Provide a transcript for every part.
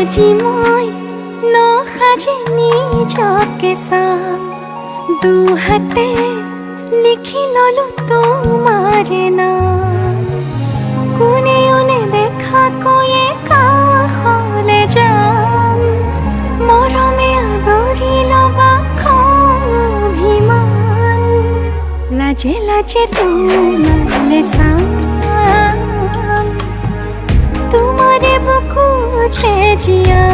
আজি মই নসাজি নিজকে চাম দুহাতে লিখি ললো তোমাৰে নাম কোনেও নেদেখাকৈয়ে কাষলে যাম মৰমে আদৰি লবা খং অভিমান লাজে লাজে তোমালে চাম তোমারে বুকুতে জিয়া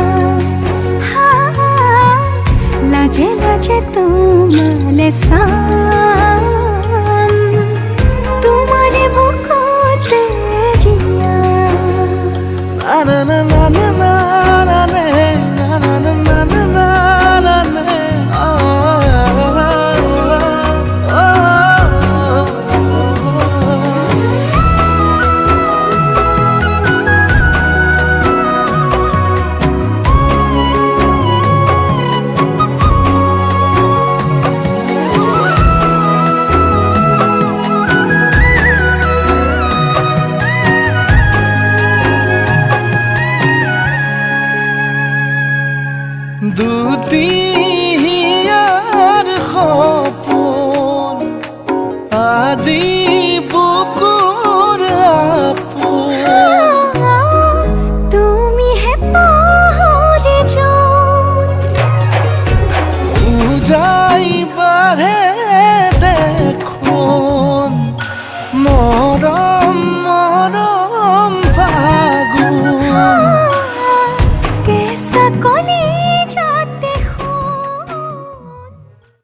লাজে লাজে তোমালে চাম তোমারে বুকুতে জিয়া না না না না না না না না না না না দুদিন